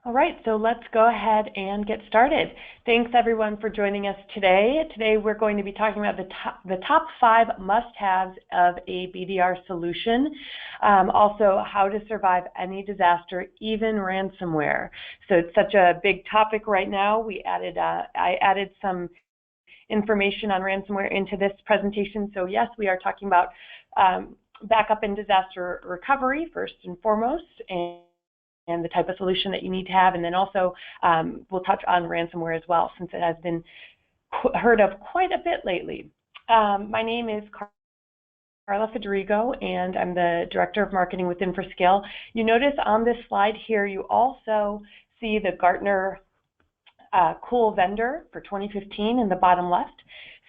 All right, so let's go ahead and get started. Thanks everyone for joining us today. Today we're going to be talking about the top 5 must-haves of a BDR solution. Also, how to survive any disaster, even ransomware. So it's such a big topic right now. I added some information on ransomware into this presentation. So yes, we are talking about backup and disaster recovery first and foremost, and the type of solution that you need to have, and then also we'll touch on ransomware as well, since it has been heard of quite a bit lately. My name is Carla Federigo, and I'm the Director of Marketing with Infrascale. You notice on this slide here, you also see the Gartner Cool Vendor for 2015 in the bottom left.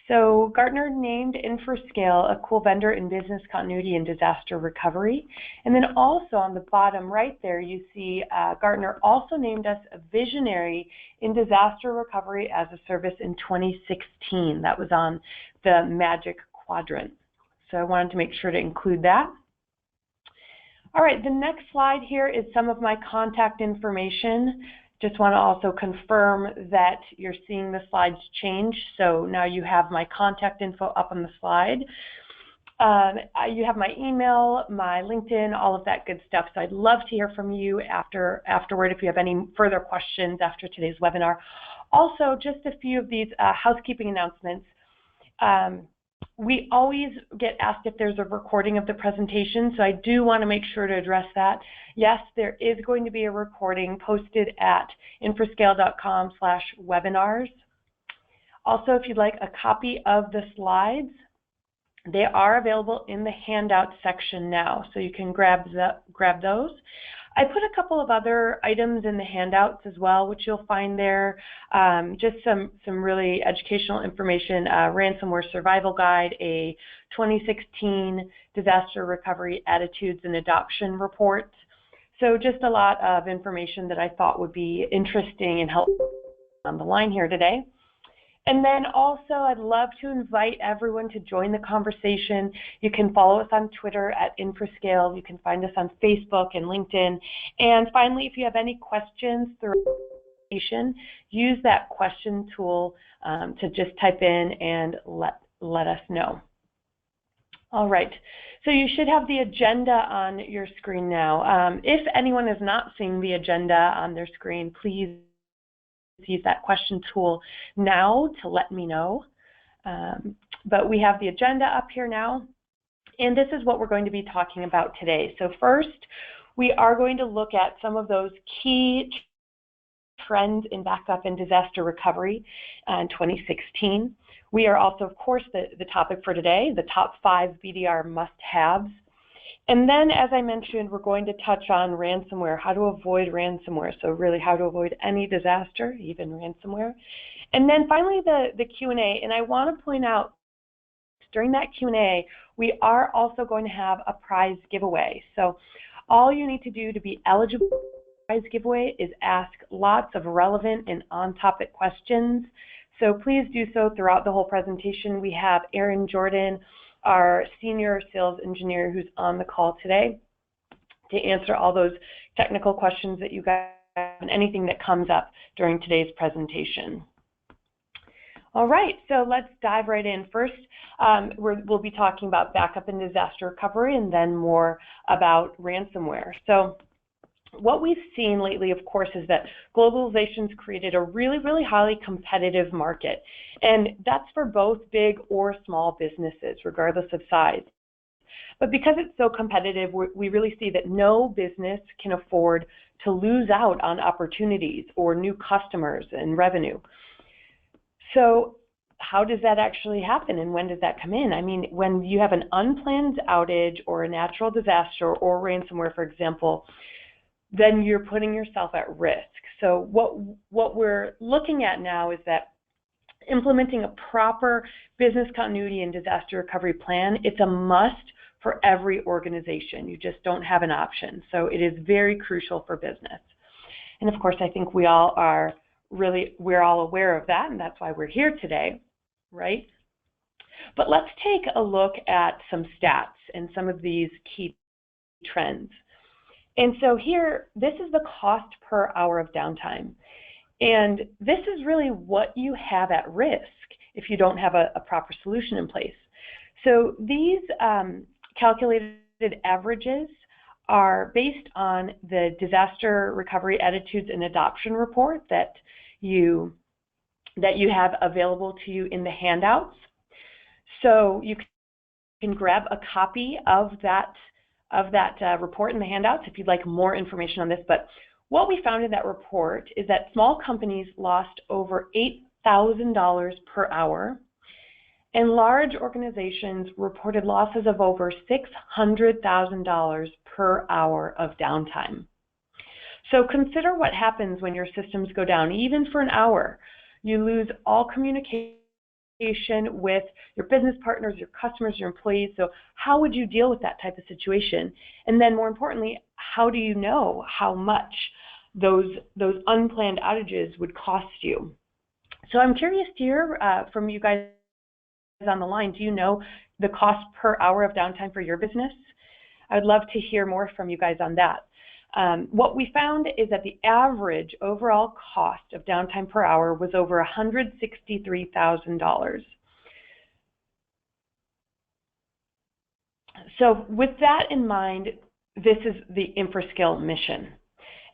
So Gartner named Infrascale a cool vendor in business continuity and disaster recovery. And then also on the bottom right there, you see Gartner also named us a visionary in disaster recovery as a service in 2016. That was on the Magic Quadrant. So I wanted to make sure to include that. All right, the next slide here is some of my contact information. Just want to also confirm that you're seeing the slides change. So now you have my contact info up on the slide. You have my email, my LinkedIn, all of that good stuff. So I'd love to hear from you afterward if you have any further questions after today's webinar. Also, just a few of these housekeeping announcements. We always get asked if there's a recording of the presentation, so I do want to make sure to address that. Yes, there is going to be a recording posted at infrascale.com/webinars. Also, if you'd like a copy of the slides, they are available in the handout section now, so you can grab those. I put a couple of other items in the handouts as well, which you'll find there. Just some really educational information, ransomware survival guide, a 2016 disaster recovery attitudes and adoption report. So just a lot of information that I thought would be interesting and helpful on the line here today. And then also, I'd love to invite everyone to join the conversation. You can follow us on Twitter at Infrascale. You can find us on Facebook and LinkedIn. And finally, if you have any questions throughout the presentation, use that question tool to just type in and let us know. All right, so you should have the agenda on your screen now. If anyone is not seeing the agenda on their screen, please use that question tool now to let me know. But we have the agenda up here now, and this is what we're going to be talking about today. So first, we are going to look at some of those key trends in backup and disaster recovery in 2016. We are also, of course, the topic for today, the top 5 BDR must-haves. And then, as I mentioned, we're going to touch on ransomware, how to avoid ransomware. So really how to avoid any disaster, even ransomware. And then finally, the Q&A. And I want to point out, during that Q&A, we are also going to have a prize giveaway. So all you need to do to be eligible for the prize giveaway is ask lots of relevant and on-topic questions. So please do so throughout the whole presentation. We have Aaron Jordan, our senior sales engineer, who's on the call today to answer all those technical questions that you guys have and anything that comes up during today's presentation. All right, so let's dive right in. First, we'll be talking about backup and disaster recovery, and then more about ransomware. So what we've seen lately, of course, is that globalization's created a really highly competitive market. And that's for both big or small businesses, regardless of size. But because it's so competitive, we really see that no business can afford to lose out on opportunities or new customers and revenue. So how does that actually happen, and when does that come in? I mean, when you have an unplanned outage or a natural disaster or ransomware, for example, then you're putting yourself at risk. So what we're looking at now is that implementing a proper business continuity and disaster recovery plan, it's a must for every organization. You just don't have an option. So it is very crucial for business. And of course, I think we're all aware of that, and that's why we're here today, right? But let's take a look at some stats and some of these key trends. And so here, this is the cost per hour of downtime. And this is really what you have at risk if you don't have a proper solution in place. So these calculated averages are based on the Disaster Recovery Attitudes and Adoption Report that you have available to you in the handouts. So you can grab a copy of that report in the handouts if you'd like more information on this. But what we found in that report is that small companies lost over $8,000 per hour, and large organizations reported losses of over $600,000 per hour of downtime. So consider what happens when your systems go down, even for an hour. You lose all communication with your business partners, your customers, your employees. So how would you deal with that type of situation? And then more importantly, how do you know how much those unplanned outages would cost you? So I'm curious to hear from you guys on the line. Do you know the cost per hour of downtime for your business? I'd love to hear more from you guys on that. What we found is that the average overall cost of downtime per hour was over $163,000. So with that in mind, this is the Infrascale mission.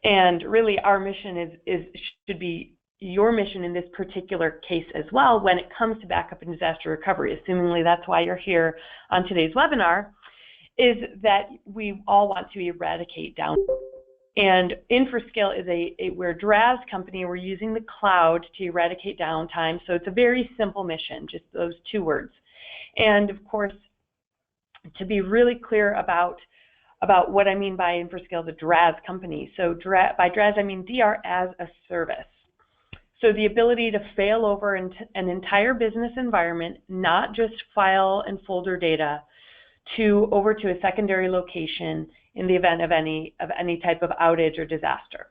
And really our mission should be your mission in this particular case as well when it comes to backup and disaster recovery. Assumingly that's why you're here on today's webinar, is that we all want to eradicate downtime. And Infrascale is we're a DRAAS company. We're using the cloud to eradicate downtime. So it's a very simple mission, just those two words. And of course, to be really clear about what I mean by Infrascale, the DRAAS company. So by DRAAS, I mean DR as a service. So the ability to fail over an entire business environment, not just file and folder data, over to a secondary location in the event of any type of outage or disaster.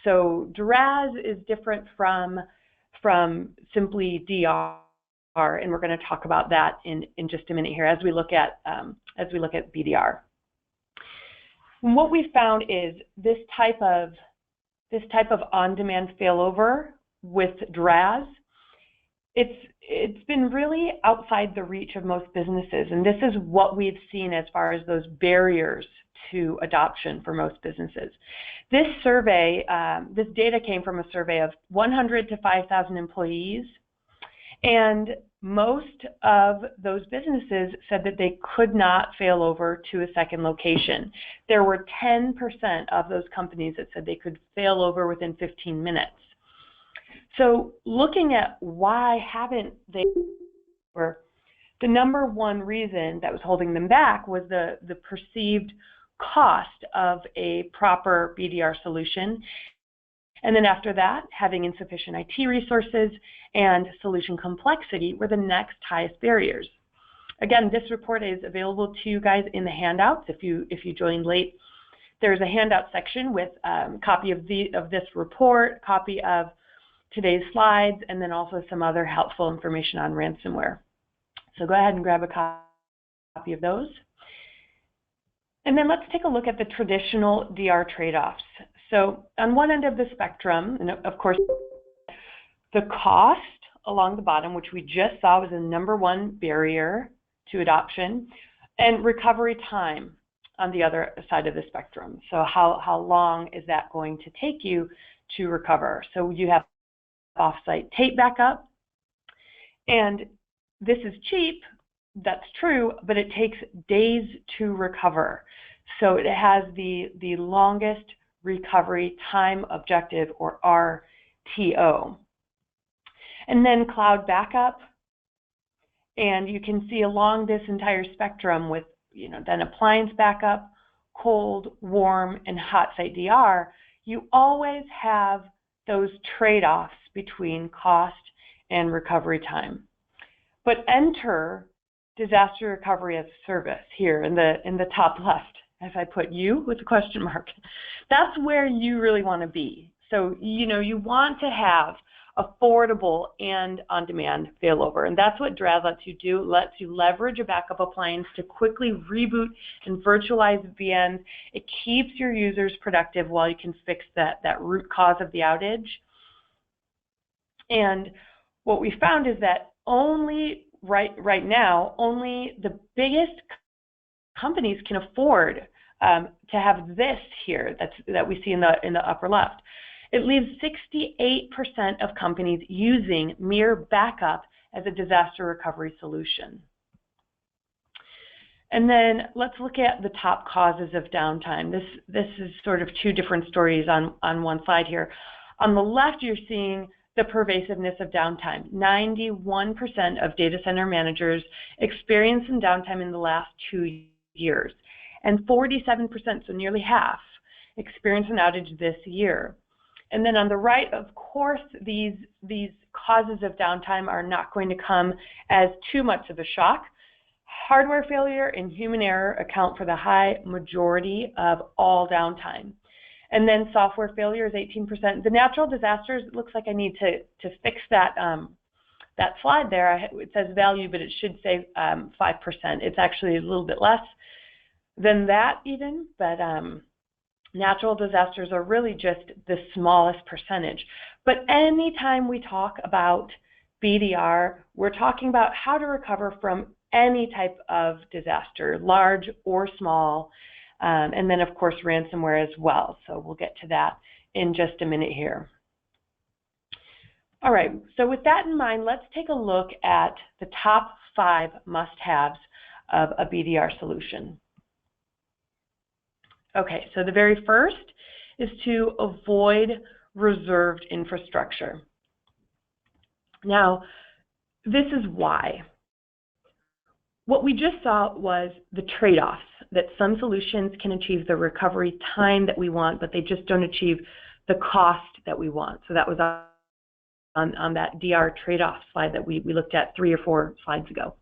So DRAAS is different from simply DR, and we're going to talk about that in just a minute here as we look at BDR. And what we found is this type of on-demand failover with DRAAS, it's been really outside the reach of most businesses, and this is what we've seen as far as those barriers to adoption for most businesses. This survey, this data came from a survey of 100 to 5,000 employees, and most of those businesses said that they could not fail over to a second location. There were 10% of those companies that said they could fail over within 15 minutes. So looking at why haven't they, the number one reason that was holding them back was the perceived cost of a proper BDR solution. And then after that, having insufficient IT resources and solution complexity were the next highest barriers. Again, this report is available to you guys in the handouts. If you joined late, there's a handout section with a copy of this report, copy of today's slides, and then also some other helpful information on ransomware. So go ahead and grab a copy of those. And then let's take a look at the traditional DR trade-offs. So on one end of the spectrum, and of course, the cost along the bottom, which we just saw was the number one barrier to adoption, and recovery time on the other side of the spectrum. So how long is that going to take you to recover? So you have offsite tape backup, and this is cheap, that's true, but it takes days to recover. So it has the longest recovery time objective, or RTO. And then cloud backup, and you can see along this entire spectrum with then appliance backup, cold, warm, and hot site DR, you always have those trade-offs between cost and recovery time. But enter disaster recovery as a service here in the top left, as I put you with a question mark. That's where you really want to be. So you want to have affordable and on-demand failover. And that's what DRAAS lets you do. It lets you leverage a backup appliance to quickly reboot and virtualize VMs. It keeps your users productive while you can fix that root cause of the outage. And what we found is that only right now, only the biggest companies can afford to have this here that we see in the upper left. It leaves 68% of companies using mere backup as a disaster recovery solution. And then let's look at the top causes of downtime. This is sort of two different stories on one slide here. On the left, you're seeing the pervasiveness of downtime. 91% of data center managers experience some downtime in the last 2 years, and 47%, so nearly half, experience an outage this year. And then on the right, of course, these causes of downtime are not going to come as too much of a shock. Hardware failure and human error account for the high majority of all downtime. And then software failure is 18%. The natural disasters, it looks like I need to fix that that slide there. It says value, but it should say 5%. It's actually a little bit less than that even, but natural disasters are really just the smallest percentage. But anytime we talk about BDR, we're talking about how to recover from any type of disaster, large or small, and then of course ransomware as well. So we'll get to that in just a minute here. All right, so with that in mind, let's take a look at the top 5 must-haves of a BDR solution. Okay, so the very first is to avoid reserved infrastructure. Now, this is why. What we just saw was the trade-offs, that some solutions can achieve the recovery time that we want, but they just don't achieve the cost that we want. So that was on that DR trade-off slide that we looked at 3 or 4 slides ago.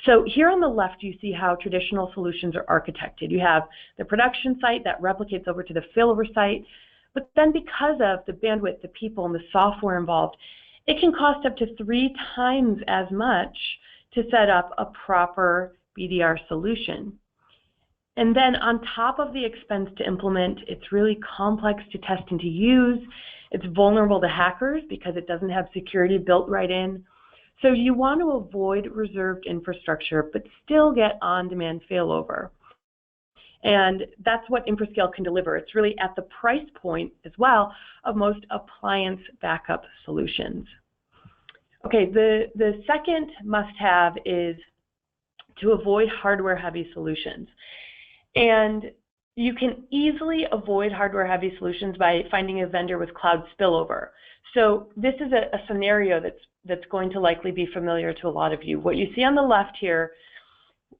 So here on the left, you see how traditional solutions are architected. You have the production site that replicates over to the failover site, but then because of the bandwidth, the people, and the software involved, it can cost up to 3 times as much to set up a proper BDR solution. And then on top of the expense to implement, it's really complex to test and to use. It's vulnerable to hackers because it doesn't have security built right in. So you want to avoid reserved infrastructure, but still get on-demand failover. And that's what Infrascale can deliver. It's really at the price point as well of most appliance backup solutions. Okay, the second must-have is to avoid hardware-heavy solutions. And you can easily avoid hardware-heavy solutions by finding a vendor with cloud spillover. So this is a scenario that's going to likely be familiar to a lot of you. What you see on the left here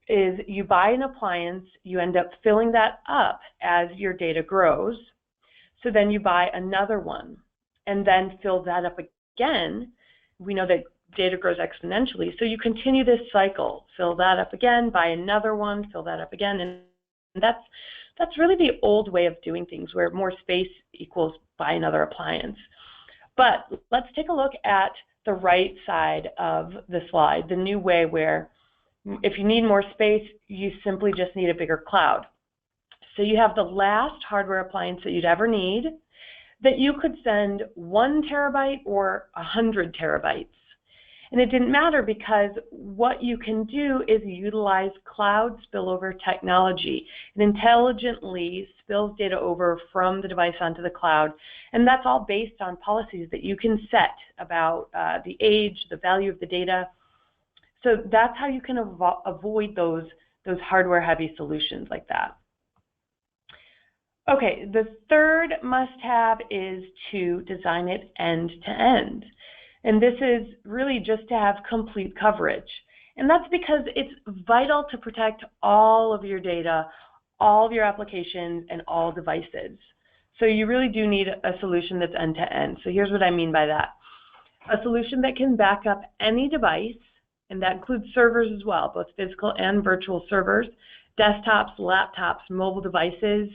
is you buy an appliance, you end up filling that up as your data grows. So then you buy another one and then fill that up again. We know that data grows exponentially, so you continue this cycle. Fill that up again, buy another one, fill that up again, and that's really the old way of doing things, where more space equals buy another appliance. But let's take a look at the right side of the slide, the new way where if you need more space, you simply just need a bigger cloud. So you have the last hardware appliance that you'd ever need, that you could send 1 terabyte or 100 terabytes. And it didn't matter, because what you can do is utilize cloud spillover technology. It intelligently spills data over from the device onto the cloud. And that's all based on policies that you can set about the age, the value of the data. So that's how you can avoid those hardware-heavy solutions like that. Okay, the third must-have is to design it end-to-end. And this is really just to have complete coverage. And that's because it's vital to protect all of your data, all of your applications, and all devices. So you really do need a solution that's end-to-end. So here's what I mean by that. A solution that can back up any device, and that includes servers as well, both physical and virtual servers, desktops, laptops, mobile devices,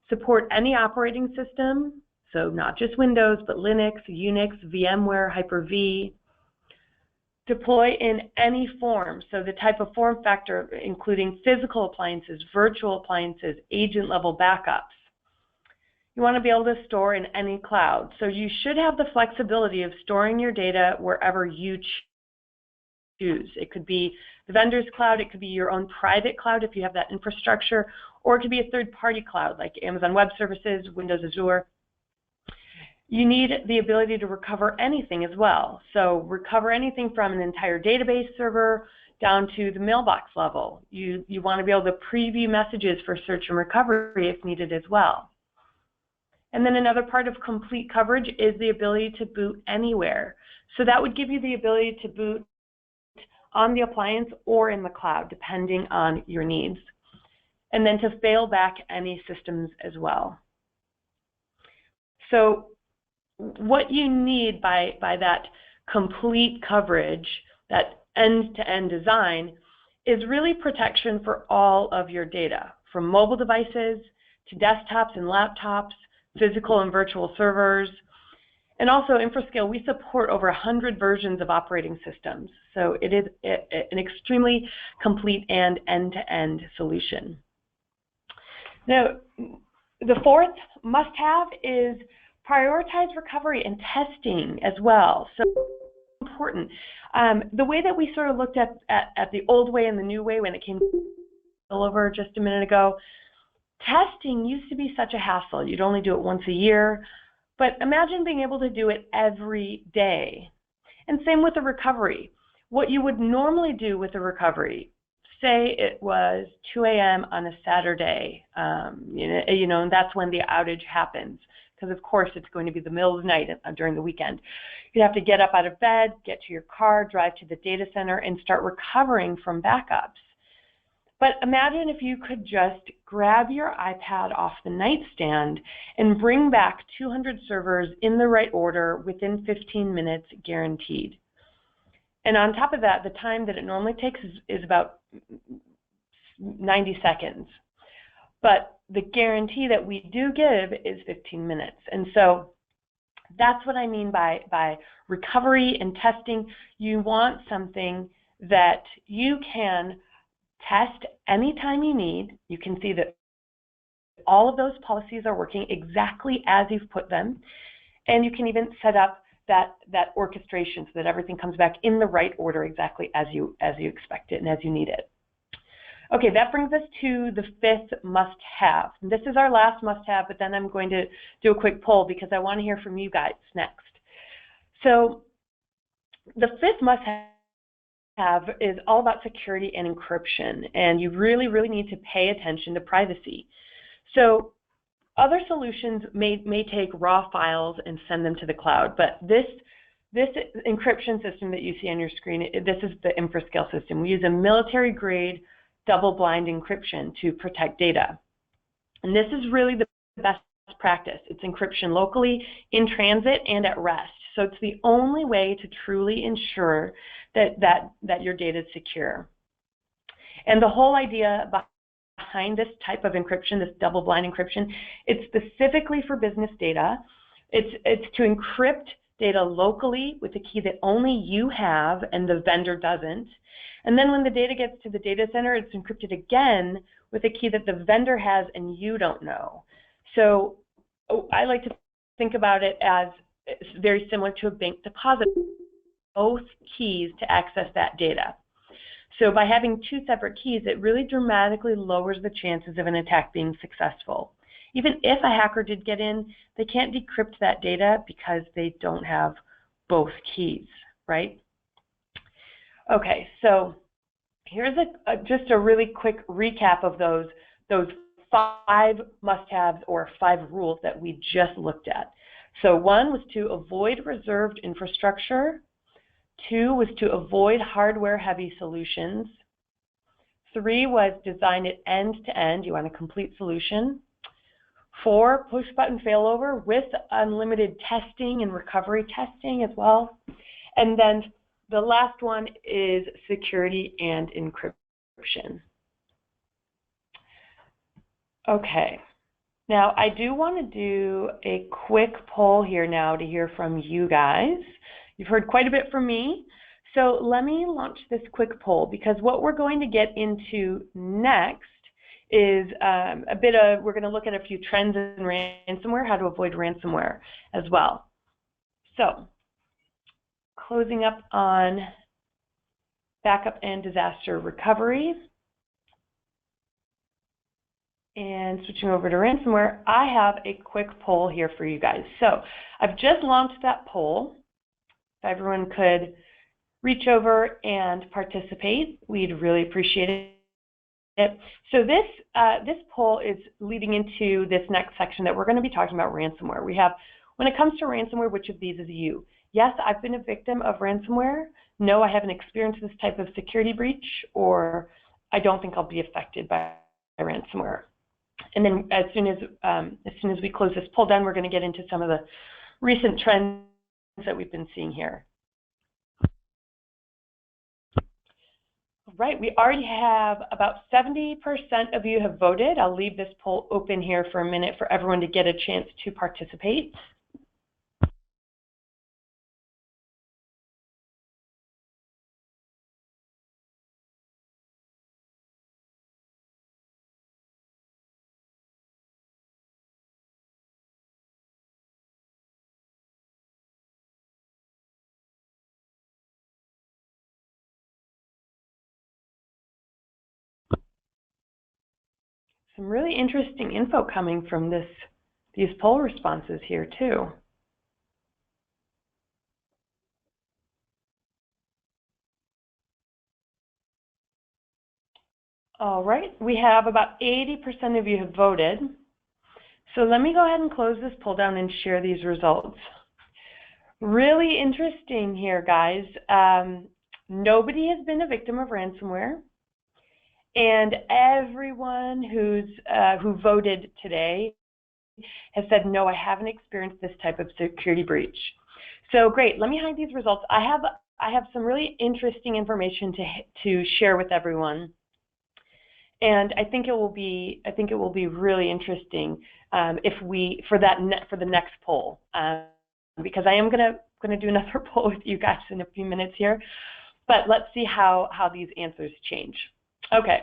support any operating system, So not just Windows, but Linux, Unix, VMware, Hyper-V. Deploy in any form, so the type of form factor, including physical appliances, virtual appliances, agent-level backups. You want to be able to store in any cloud. So you should have the flexibility of storing your data wherever you choose. It could be the vendor's cloud, it could be your own private cloud if you have that infrastructure, or it could be a third-party cloud like Amazon Web Services, Windows Azure. You need the ability to recover anything as well. So recover anything from an entire database server down to the mailbox level. You want to be able to preview messages for search and recovery if needed as well. And then another part of complete coverage is the ability to boot anywhere. So that would give you the ability to boot on the appliance or in the cloud, depending on your needs. And then to fail back any systems as well. So what you need by that complete coverage, that end-to-end design, is really protection for all of your data, from mobile devices to desktops and laptops, physical and virtual servers. And also Infrascale, we support over 100 versions of operating systems. So it is an extremely complete and end-to-end solution. Now, the fourth must-have is prioritize recovery and testing as well. So important. The way that we sort of looked at the old way and the new way when it came over just a minute ago, testing used to be such a hassle. You'd only do it once a year, but imagine being able to do it every day. And same with the recovery. What you would normally do with a recovery, say it was 2 a.m. on a Saturday, and that's when the outage happens, because of course it's going to be the middle of the night during the weekend. You'd have to get up out of bed, get to your car, drive to the data center, and start recovering from backups. But imagine if you could just grab your iPad off the nightstand and bring back 200 servers in the right order within 15 minutes guaranteed. And on top of that, the time that it normally takes is about 90 seconds. But the guarantee that we do give is 15 minutes. And so that's what I mean by recovery and testing. You want something that you can test anytime you need. You can see that all of those policies are working exactly as you've put them. And you can even set up that orchestration so that everything comes back in the right order exactly as you expect it and as you need it. Okay, that brings us to the fifth must-have. This is our last must-have, but then I'm going to do a quick poll because I want to hear from you guys next. So the fifth must-have is all about security and encryption, and you really, really need to pay attention to privacy. So other solutions may take raw files and send them to the cloud, but this encryption system that you see on your screen, this is the Infrascale system. We use a military-grade double-blind encryption to protect data. And this is really the best practice. It's encryption locally, in transit, and at rest. So it's the only way to truly ensure that your data is secure. And the whole idea behind this type of encryption, this double-blind encryption, it's specifically for business data. It's to encrypt data locally with a key that only you have and the vendor doesn't. And then when the data gets to the data center, it's encrypted again with a key that the vendor has and you don't know. So I like to think about it as very similar to a bank deposit, both keys to access that data. So by having two separate keys, it really dramatically lowers the chances of an attack being successful. Even if a hacker did get in, they can't decrypt that data because they don't have both keys, right? Okay, so here's just a really quick recap of those 5 must-haves or 5 rules that we just looked at. So 1 was to avoid reserved infrastructure. 2 was to avoid hardware-heavy solutions. 3 was design it end-to-end. You want a complete solution. 4, push-button failover with unlimited testing and recovery testing as well. And then the last one is security and encryption. Okay, Now, I do want to do a quick poll here now to hear from you guys. You've heard quite a bit from me, so let me launch this quick poll, because what we're going to get into next is we're going to look at a few trends in ransomware, how to avoid ransomware as well. So, closing up on backup and disaster recovery, and switching over to ransomware, I have a quick poll here for you guys. So I've just launched that poll. If everyone could reach over and participate, we'd really appreciate it. So this poll is leading into this next section that we're going to be talking about ransomware. We have, when it comes to ransomware, which of these is you? Yes, I've been a victim of ransomware. No, I haven't experienced this type of security breach, or I don't think I'll be affected by ransomware. And then as soon as we close this poll down, we're going to get into some of the recent trends that we've been seeing here. Right, we already have about 70% of you have voted. I'll leave this poll open here for a minute for everyone to get a chance to participate. Some really interesting info coming from these poll responses here too. All right, we have about 80% of you have voted. So let me go ahead and close this poll down and share these results. Really interesting here, guys. Nobody has been a victim of ransomware. And everyone who voted today has said, no, I haven't experienced this type of security breach. So great, let me hide these results. I have some really interesting information to share with everyone. And I think it will be really interesting for the next poll, because I am gonna do another poll with you guys in a few minutes here. But let's see how these answers change. Okay,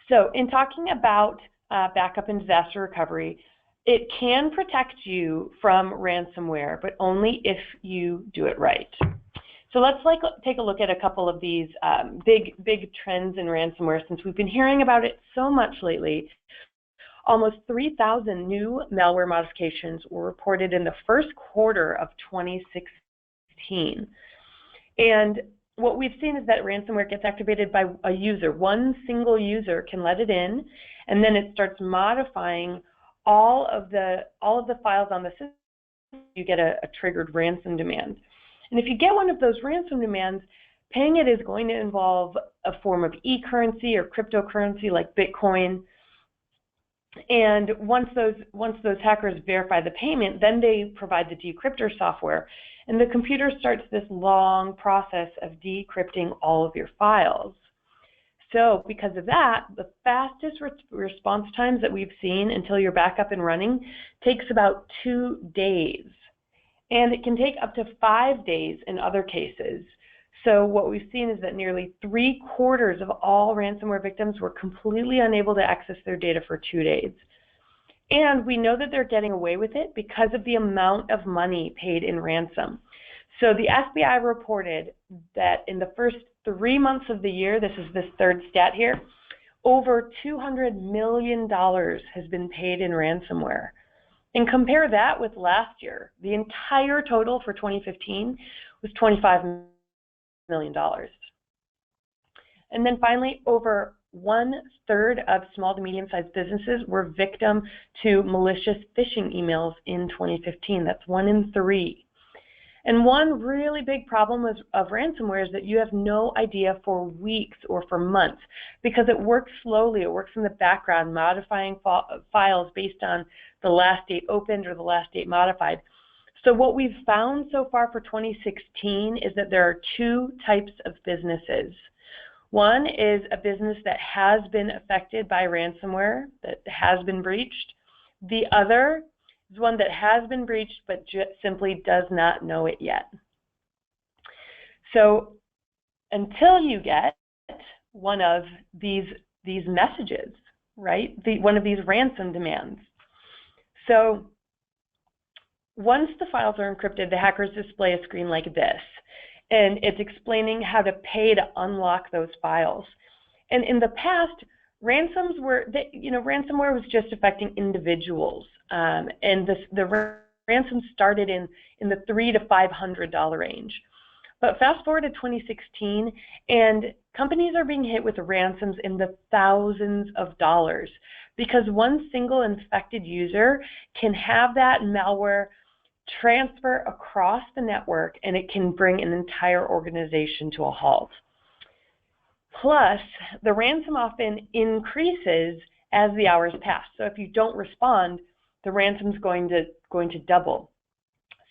so in talking about backup and disaster recovery, it can protect you from ransomware, but only if you do it right. So let's take a look at a couple of these big trends in ransomware, since we've been hearing about it so much lately. Almost 3,000 new malware modifications were reported in the first quarter of 2016. And what we've seen is that ransomware gets activated by a user. One single user can let it in, and then it starts modifying all of the files on the system. You get a triggered ransom demand. And if you get one of those ransom demands, paying it is going to involve a form of e-currency or cryptocurrency like Bitcoin. And once those hackers verify the payment, then they provide the decryptor software. And the computer starts this long process of decrypting all of your files. So because of that, the fastest response times that we've seen until you're back up and running takes about 2 days. And it can take up to 5 days in other cases. So what we've seen is that nearly 3/4 of all ransomware victims were completely unable to access their data for 2 days. And we know that they're getting away with it because of the amount of money paid in ransom. So the FBI reported that in the first 3 months of the year, this is this third stat here, over $200 million has been paid in ransomware. And compare that with last year. The entire total for 2015 was $25 million. And then finally, over 1/3 of small to medium-sized businesses were victim to malicious phishing emails in 2015. That's 1 in 3. And one really big problem of ransomware is that you have no idea for weeks or for months, because it works slowly. It works in the background, modifying files based on the last date opened or the last date modified. So what we've found so far for 2016 is that there are 2 types of businesses. One is a business that has been affected by ransomware, that has been breached, The other is one that has been breached but simply does not know it yet. So until you get one of these messages, right? One of these ransom demands. So once the files are encrypted, the hackers display a screen like this, and it's explaining how to pay to unlock those files. And in the past, ransomware was just affecting individuals, and the ransom started in the $300 to $500 range. But fast forward to 2016, and companies are being hit with ransoms in the thousands of dollars because one single infected user can have that malware transfer across the network, and it can bring an entire organization to a halt. Plus, the ransom often increases as the hours pass. So if you don't respond, the ransom's going to double.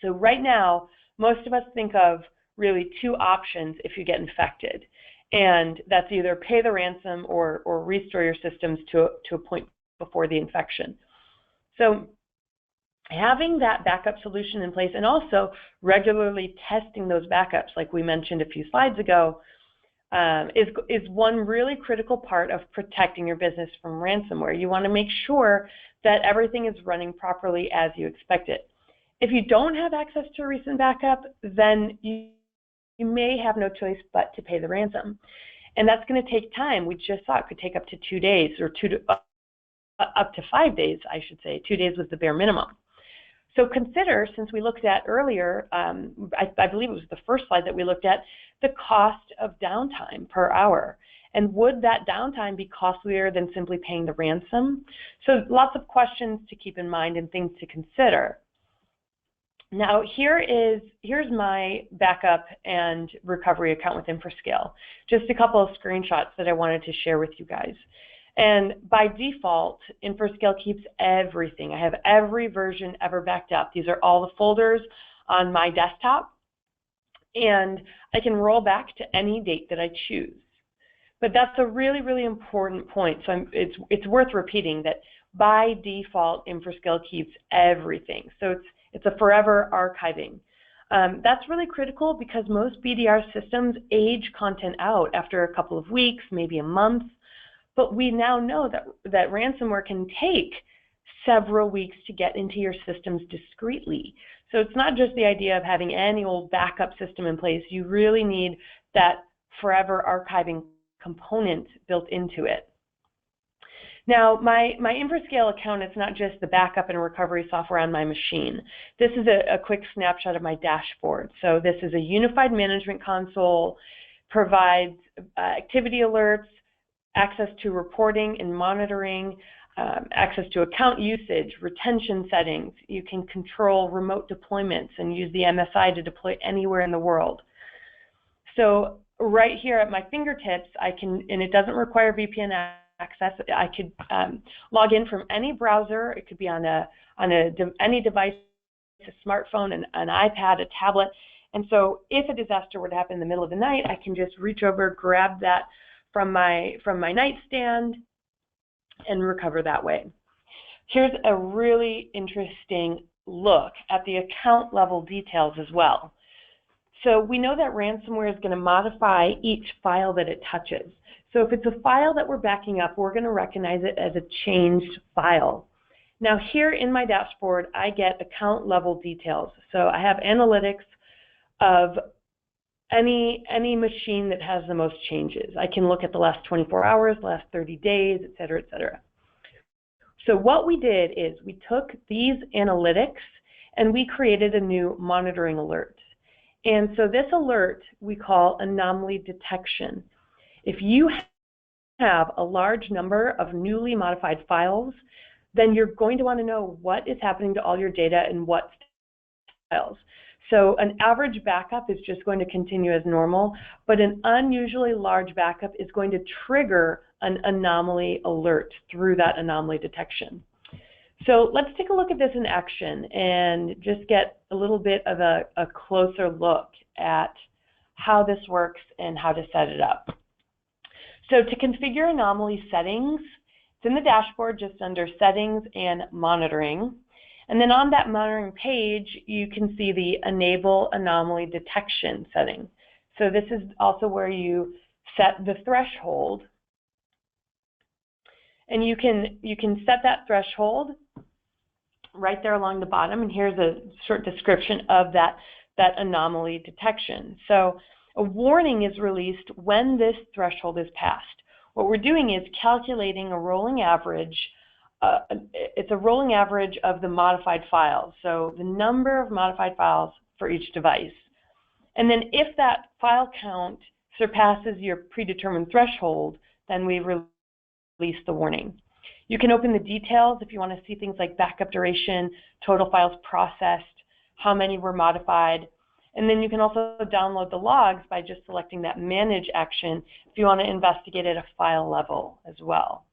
So right now, most of us think of really two options if you get infected, and that's either pay the ransom or restore your systems to a point before the infection. So having that backup solution in place and also regularly testing those backups, like we mentioned a few slides ago, is one really critical part of protecting your business from ransomware. You want to make sure that everything is running properly as you expect it. If you don't have access to a recent backup, then you may have no choice but to pay the ransom. And that's going to take time. We just saw it could take up to 2 days, or up to 5 days, I should say. 2 days was the bare minimum. So consider, since we looked at earlier, I believe it was the first slide that we looked at, the cost of downtime per hour. And would that downtime be costlier than simply paying the ransom? So lots of questions to keep in mind and things to consider. Now here's my backup and recovery account with Infrascale. Just a couple of screenshots that I wanted to share with you guys. And by default, Infrascale keeps everything. I have every version ever backed up. These are all the folders on my desktop, and I can roll back to any date that I choose. But that's a really, really important point. So it's worth repeating that by default, Infrascale keeps everything. So it's a forever archiving. That's really critical because most BDR systems age content out after a couple of weeks, maybe a month. But we now know that ransomware can take several weeks to get into your systems discreetly. So it's not just the idea of having any old backup system in place. You really need that forever archiving component built into it. Now, my Infrascale account, it's not just the backup and recovery software on my machine. This is a quick snapshot of my dashboard. So this is a unified management console, provides activity alerts, access to reporting and monitoring, access to account usage, retention settings. You can control remote deployments and use the MSI to deploy anywhere in the world. So right here at my fingertips, I can, and it doesn't require VPN access, I could log in from any browser. It could be on any device, a smartphone, an iPad, a tablet. And so if a disaster were to happen in the middle of the night, I can just reach over, grab that from my nightstand, and recover that way. Here's a really interesting look at the account level details as well. So we know that ransomware is going to modify each file that it touches. So if it's a file that we're backing up, we're going to recognize it as a changed file. Now here in my dashboard, I get account level details. So I have analytics of any machine that has the most changes. I can look at the last 24 hours, last 30 days, et cetera, et cetera. So what we did is we took these analytics and we created a new monitoring alert. And so this alert we call anomaly detection. If you have a large number of newly modified files, then you're going to want to know what is happening to all your data and what files. So an average backup is just going to continue as normal, but an unusually large backup is going to trigger an anomaly alert through that anomaly detection. So let's take a look at this in action and just get a little bit of a closer look at how this works and how to set it up. So to configure anomaly settings, It's in the dashboard just under Settings and Monitoring. And then on that monitoring page, you can see the Enable Anomaly Detection setting. So this is also where you set the threshold. And you can set that threshold right there along the bottom. And here's a short description of that anomaly detection. So a warning is released when this threshold is passed. What we're doing is calculating a rolling average. It's a rolling average of the modified files, so the number of modified files for each device. And then if that file count surpasses your predetermined threshold, then we release the warning. You can open the details if you want to see things like backup duration, total files processed, how many were modified. And then you can also download the logs by just selecting that Manage action if you want to investigate at a file level as well.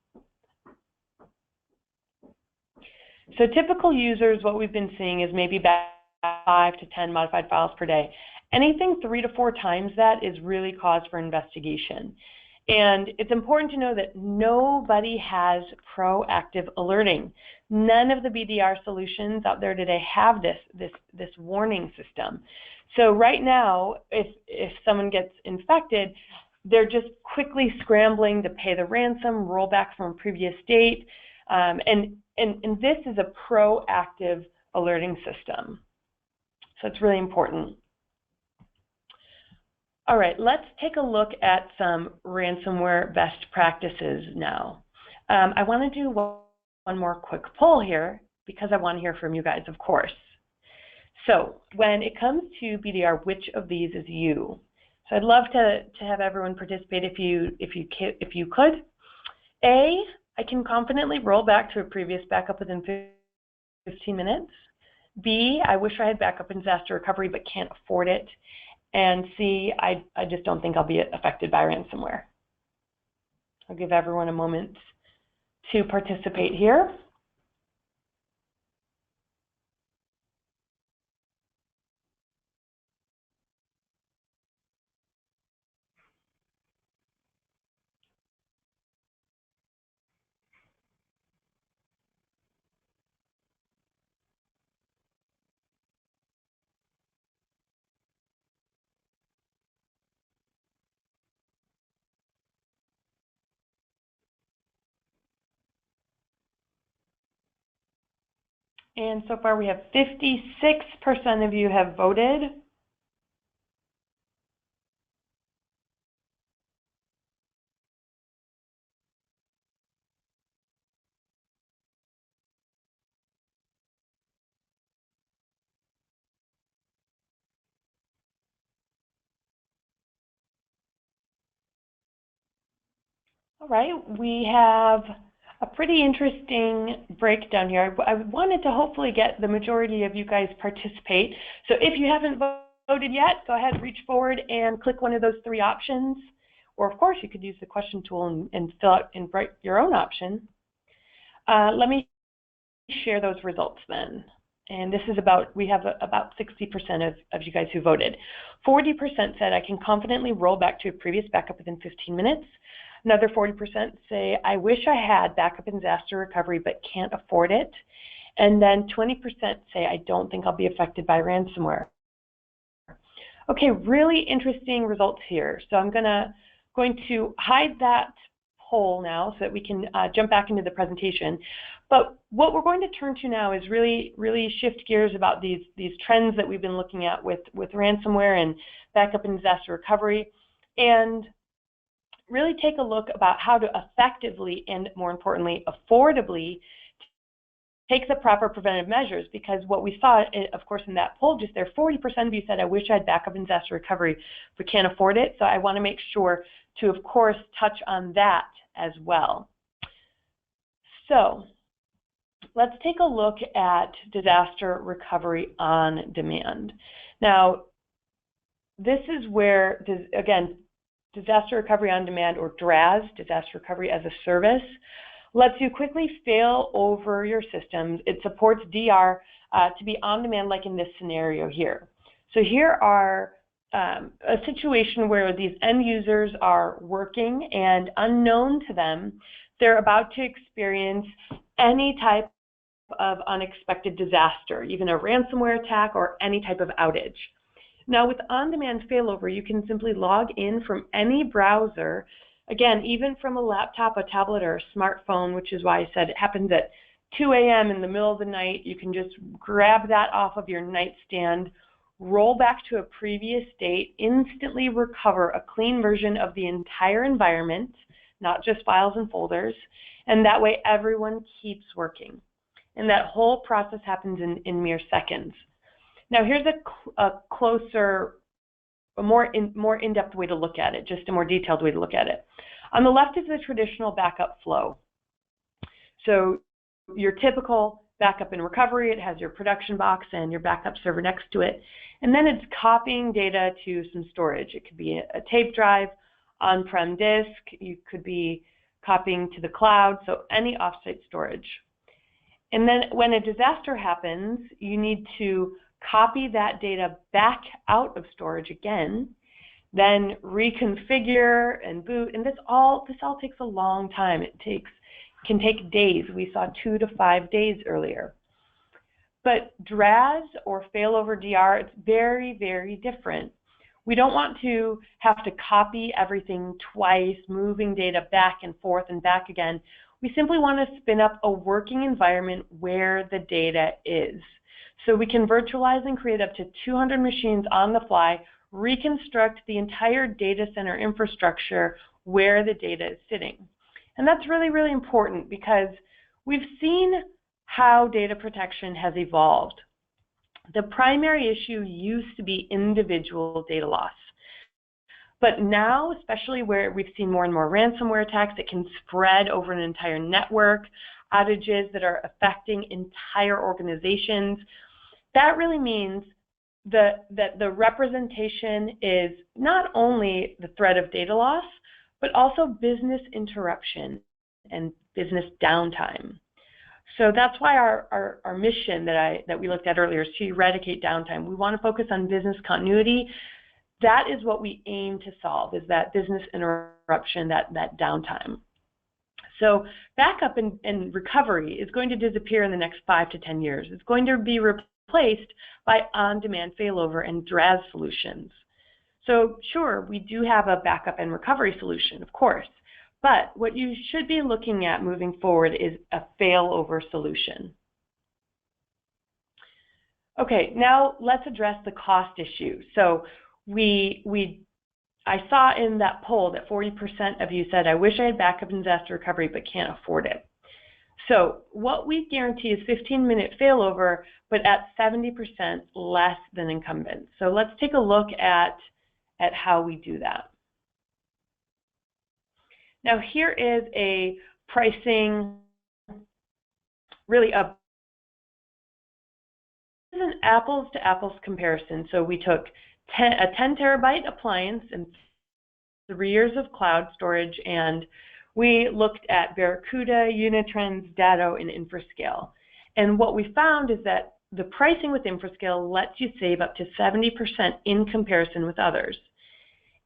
So typical users, what we've been seeing is maybe about 5 to 10 modified files per day. Anything 3 to 4 times that is really cause for investigation. And it's important to know that nobody has proactive alerting. None of the BDR solutions out there today have this warning system. So right now, if someone gets infected, they're just quickly scrambling to pay the ransom, roll back from a previous date, and this is a proactive alerting system. So it's really important. All right, let's take a look at some ransomware best practices now. I want to do one more quick poll here because I want to hear from you guys, of course. So when it comes to BDR, which of these is you? So I'd love to have everyone participate if you could. A, I can confidently roll back to a previous backup within 15 minutes. B, I wish I had backup and disaster recovery but can't afford it. And C, I just don't think I'll be affected by ransomware. I'll give everyone a moment to participate here. And so far we have 56% of you have voted. All right, we have a pretty interesting breakdown here. I wanted to hopefully get the majority of you guys participate. So if you haven't voted yet, go ahead, reach forward and click one of those 3 options. Or of course, you could use the question tool and fill out and write your own option. Let me share those results then. And this is we have about 60% of you guys who voted. 40% said I can confidently roll back to a previous backup within 15 minutes. Another 40% say, I wish I had backup and disaster recovery but can't afford it. And then 20% say, I don't think I'll be affected by ransomware. Okay, really interesting results here. So I'm going to hide that poll now so that we can jump back into the presentation. But what we're going to turn to now is really shift gears about these trends that we've been looking at with ransomware and backup and disaster recovery, and really take a look about how to effectively and, more importantly, affordably take the proper preventative measures. Because what we saw, of course, in that poll just there, 40% of you said, I wish I had backup and disaster recovery but can't afford it. So I want to make sure to, of course, touch on that as well. So let's take a look at disaster recovery on demand. Now, this is where, again, disaster recovery on demand, or DRAAS, disaster recovery as a service, lets you quickly fail over your systems. It supports DR to be on demand, like in this scenario here. So here are a situation where these end users are working, and unknown to them, they're about to experience any type of unexpected disaster, even a ransomware attack or any type of outage. Now with on-demand failover, you can simply log in from any browser, again, even from a laptop, a tablet, or a smartphone, which is why I said it happens at 2 a.m. in the middle of the night. You can just grab that off of your nightstand, roll back to a previous state, instantly recover a clean version of the entire environment, not just files and folders, and that way everyone keeps working. And that whole process happens in mere seconds. Now here's a closer, a more in-depth way to look at it, just a more detailed way to look at it. On the left is the traditional backup flow. So your typical backup and recovery, it has your production box and your backup server next to it. And then it's copying data to some storage. It could be a tape drive, on-prem disk, you could be copying to the cloud, so any offsite storage. And then when a disaster happens, you need to copy that data back out of storage again, then reconfigure and boot, and this all takes a long time. It can take days. We saw 2 to 5 days earlier. But DRAAS or failover DR, it's very, very different. We don't want to have to copy everything twice, moving data back and forth and back again. We simply want to spin up a working environment where the data is. So we can virtualize and create up to 200 machines on the fly, reconstruct the entire data center infrastructure where the data is sitting. And that's really, really important because we've seen how data protection has evolved. The primary issue used to be individual data loss. But now, especially where we've seen more and more ransomware attacks that can spread over an entire network, outages that are affecting entire organizations, that really means that the representation is not only the threat of data loss, but also business interruption and business downtime. So that's why our mission that we looked at earlier is to eradicate downtime. We want to focus on business continuity. That is what we aim to solve, is that business interruption, that downtime. So backup and recovery is going to disappear in the next 5 to 10 years. It's going to be replaced by on-demand failover and DRAAS solutions. So sure, we do have a backup and recovery solution, of course, but what you should be looking at moving forward is a failover solution. Okay, now let's address the cost issue. So I saw in that poll that 40% of you said, I wish I had backup and disaster recovery but can't afford it. So what we guarantee is 15-minute failover, but at 70% less than incumbents. So let's take a look at how we do that. Now here is a pricing, really an apples to apples comparison. So we took a 10 terabyte appliance and 3 years of cloud storage, and we looked at Barracuda, Unitrends, Datto, and Infrascale. And what we found is that the pricing with Infrascale lets you save up to 70% in comparison with others.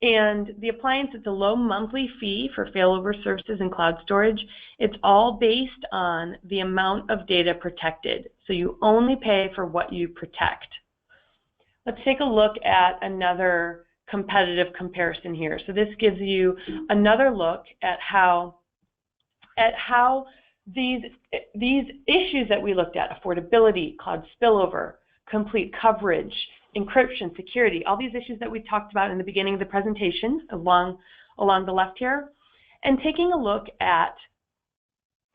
And the appliance, it's a low monthly fee for failover services and cloud storage. It's all based on the amount of data protected. So you only pay for what you protect. Let's take a look at another competitive comparison here. So this gives you another look at how these issues that we looked at, affordability, cloud spillover, complete coverage, encryption, security, all these issues that we talked about in the beginning of the presentation along the left here, and taking a look at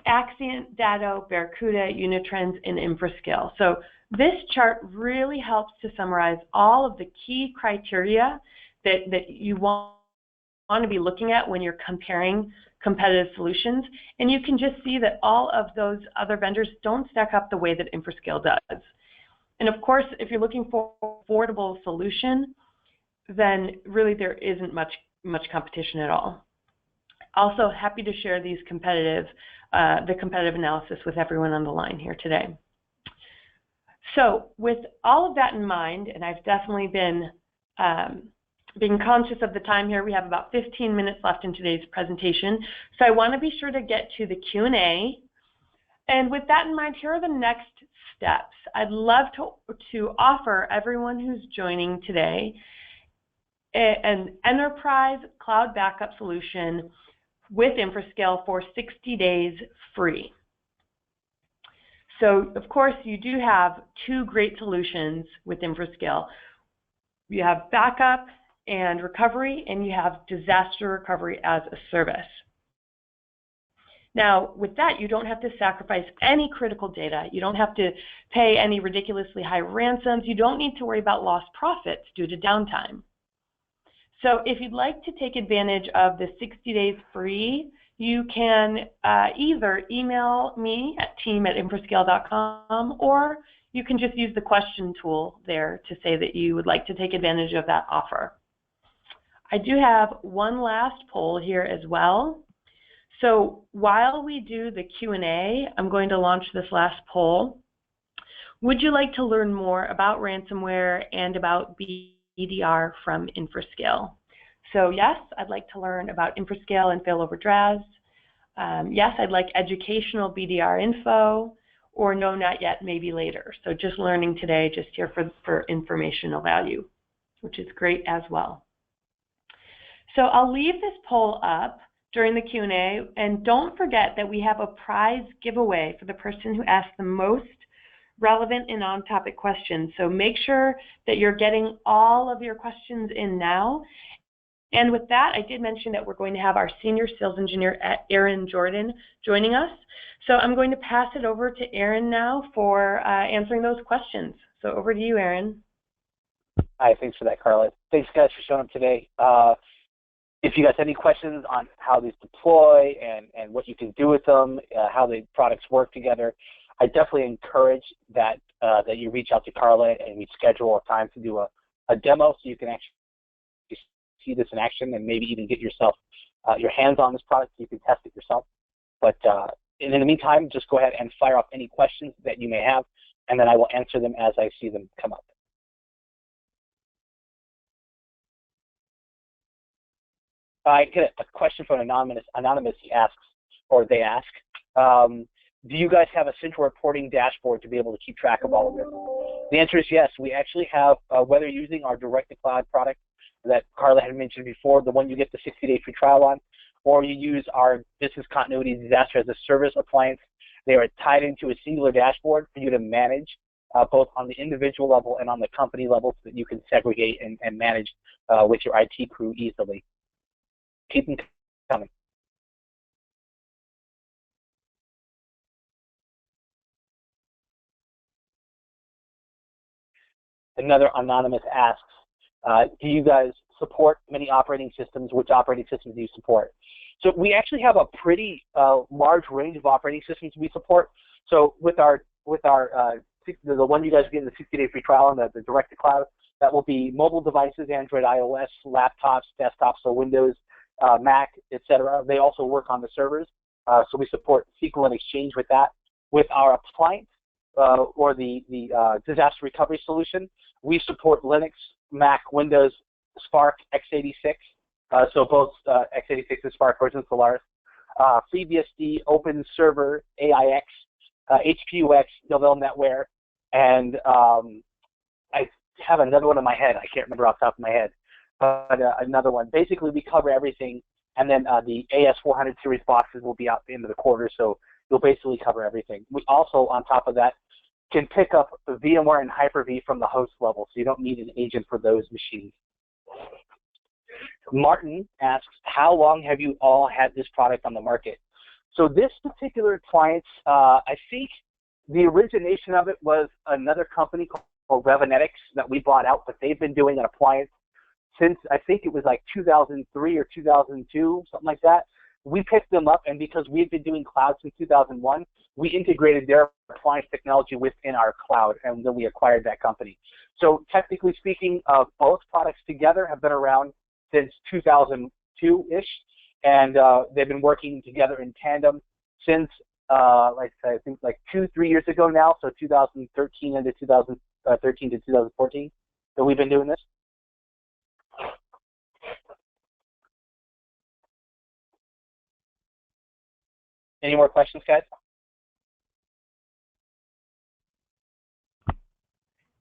Axient, Datto, Barracuda, Unitrends, and Infrascale. So this chart really helps to summarize all of the key criteria that you want to be looking at when you're comparing competitive solutions. And you can just see that all of those other vendors don't stack up the way that Infrascale does. And of course, if you're looking for an affordable solution, then really there isn't much competition at all. Also, happy to share these the competitive analysis with everyone on the line here today. So with all of that in mind, and I've definitely been being conscious of the time here, we have about 15 minutes left in today's presentation, so I want to be sure to get to the Q&A. And with that in mind, here are the next steps. I'd love to offer everyone who's joining today an enterprise cloud backup solution with Infrascale for 60 days free. So, of course, you do have two great solutions with Infrascale. You have backup and recovery, and you have disaster recovery as a service. Now, with that, you don't have to sacrifice any critical data. You don't have to pay any ridiculously high ransoms. You don't need to worry about lost profits due to downtime. So if you'd like to take advantage of the 60 days free, you can either email me at team@infrascale.com, or you can just use the question tool there to say that you would like to take advantage of that offer. I do have one last poll here as well. So while we do the Q&A, I'm going to launch this last poll. Would you like to learn more about ransomware and about BDR from Infrascale? So yes, I'd like to learn about Infrascale and failover DRAAS. Yes, I'd like educational BDR info, or no, not yet, maybe later. So just learning today, just here for informational value, which is great as well. So I'll leave this poll up during the Q&A, and don't forget that we have a prize giveaway for the person who asked the most relevant and on-topic questions. So make sure that you're getting all of your questions in now. And with that, I did mention that we're going to have our senior sales engineer, Aaron Jordan, joining us. So I'm going to pass it over to Aaron now for answering those questions. So over to you, Aaron. Hi, thanks for that, Carla. Thanks, guys, for showing up today. If you guys have any questions on how these deploy and what you can do with them, how the products work together, I definitely encourage that that you reach out to Carla and we schedule a time to do a demo so you can actually see this in action and maybe even get yourself your hands on this product so you can test it yourself. But in the meantime, just go ahead and fire off any questions that you may have, and then I will answer them as I see them come up. I get a question from Anonymous. He asks, or they ask, do you guys have a central reporting dashboard to be able to keep track of all of this? The answer is yes. We actually have, whether using our direct-to-cloud product that Carla had mentioned before, the one you get the 60-day free trial on, or you use our business continuity disaster as a service appliance, they are tied into a singular dashboard for you to manage both on the individual level and on the company level so that you can segregate and manage with your IT crew easily. Keep them coming. Another Anonymous asks, do you guys support many operating systems? Which operating systems do you support? So we actually have a pretty large range of operating systems we support. So with the one you guys get in the 60-day free trial and the direct-to-cloud, that will be mobile devices, Android, iOS, laptops, desktops, so Windows, Mac, etc. They also work on the servers, so we support SQL and Exchange with that. With our appliance or the disaster recovery solution, we support Linux, Mac, Windows, Spark, x86, so both x86 and Spark versions, Solaris, FreeBSD, Open Server, AIX, HPUX, Novell NetWare, and I have another one in my head. I can't remember off the top of my head. But another one. Basically, we cover everything, and then the AS400 series boxes will be out at the end of the quarter, so you'll basically cover everything. We also, on top of that, can pick up VMware and Hyper-V from the host level, so you don't need an agent for those machines. Martin asks, how long have you all had this product on the market? So this particular appliance, I think the origination of it was another company called Revenetics that we bought out, but they've been doing an appliance since I think it was like 2003 or 2002, something like that. We picked them up, and because we've been doing cloud since 2001, we integrated their appliance technology within our cloud, and then we acquired that company. So technically speaking, both products together have been around since 2002-ish, and they've been working together in tandem since, like I think, like 2-3 years ago now, so 2013 into 2013 to 2014 that we've been doing this. Any more questions, guys?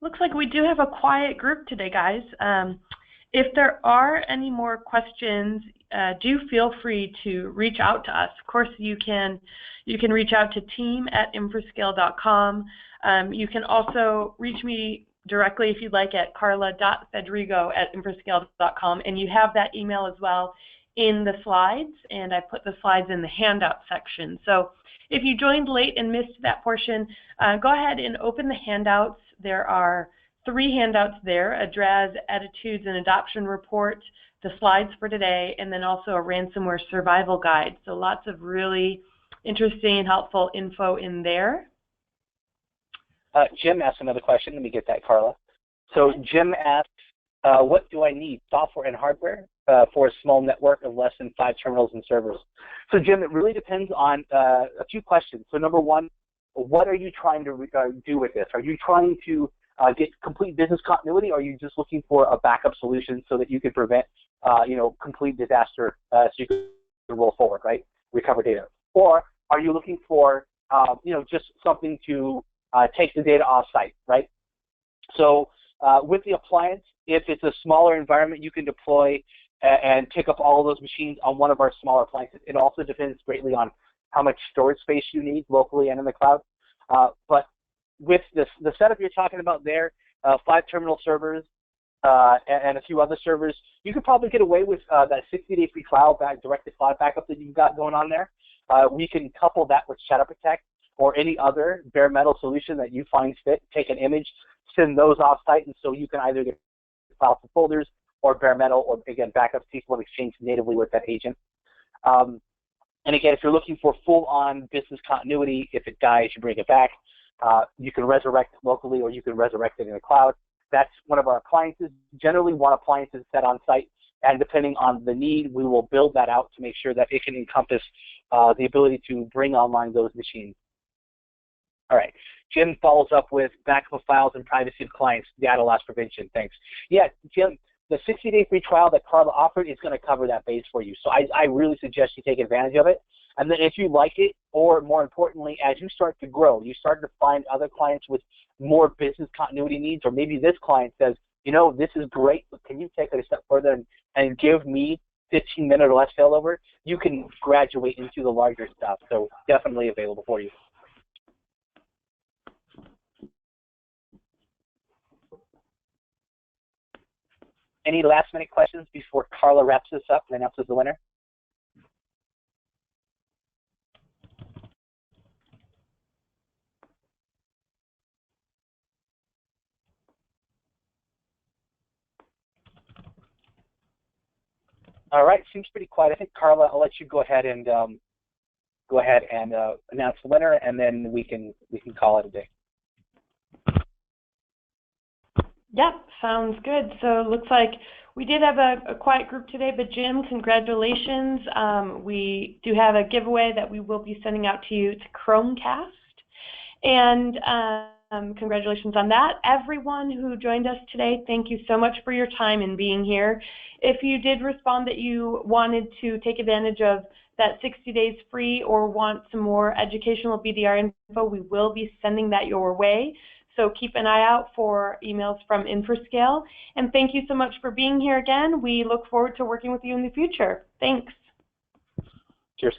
Looks like we do have a quiet group today, guys. If there are any more questions, do feel free to reach out to us. Of course, you can reach out to team@infrascale.com. You can also reach me directly if you'd like at carla.federigo@infrascale.com, and you have that email as well in the slides, and I put the slides in the handout section. So if you joined late and missed that portion, go ahead and open the handouts. There are 3 handouts there: a DRAAS Attitudes and Adoption Report, the slides for today, and then also a ransomware survival guide. So lots of really interesting and helpful info in there. Jim asked another question. Let me get that, Carla. So Jim asks, what do I need, software and hardware, for a small network of less than 5 terminals and servers? So Jim, it really depends on a few questions. So number one, what are you trying to do with this? Are you trying to get complete business continuity, or are you just looking for a backup solution so that you can prevent complete disaster so you can roll forward, right? Recover data. Or are you looking for just something to take the data off-site, right? So with the appliance, if it's a smaller environment, you can deploy and pick up all of those machines on one of our smaller appliances. It also depends greatly on how much storage space you need locally and in the cloud. But with the setup you're talking about there, 5 terminal servers and a few other servers, you could probably get away with that 60-day free trial direct to cloud backup that you've got going on there. We can couple that with Shadow Protect or any other bare metal solution that you find fit. Take an image, send those off-site, and so you can either get files and folders or bare metal, or again, backup SQL Exchange natively with that agent. And again, if you're looking for full-on business continuity, if it dies, you bring it back. You can resurrect it locally, or you can resurrect it in the cloud. That's one of our appliances. Generally, one appliance is set on site, and depending on the need, we will build that out to make sure that it can encompass the ability to bring online those machines. All right. Jim follows up with backup of files and privacy of clients, data loss prevention. Thanks. Yeah, Jim, the 60-day free trial that Carla offered is going to cover that base for you. So I really suggest you take advantage of it. And then if you like it, or more importantly, as you start to grow, you start to find other clients with more business continuity needs, or maybe this client says, this is great, but can you take it a step further and give me 15-minute or less failover? You can graduate into the larger stuff. So definitely available for you. Any last-minute questions before Carla wraps this up and announces the winner? All right, seems pretty quiet. I think, Carla, I'll let you go ahead and announce the winner, and then we can call it a day. Yep, sounds good. So it looks like we did have a quiet group today, but Jim, congratulations. We do have a giveaway that we will be sending out to you. It's Chromecast. And congratulations on that. Everyone who joined us today, thank you so much for your time and being here. If you did respond that you wanted to take advantage of that 60 days free or want some more educational BDR info, we will be sending that your way. So keep an eye out for emails from Infrascale. And thank you so much for being here again. We look forward to working with you in the future. Thanks. Cheers.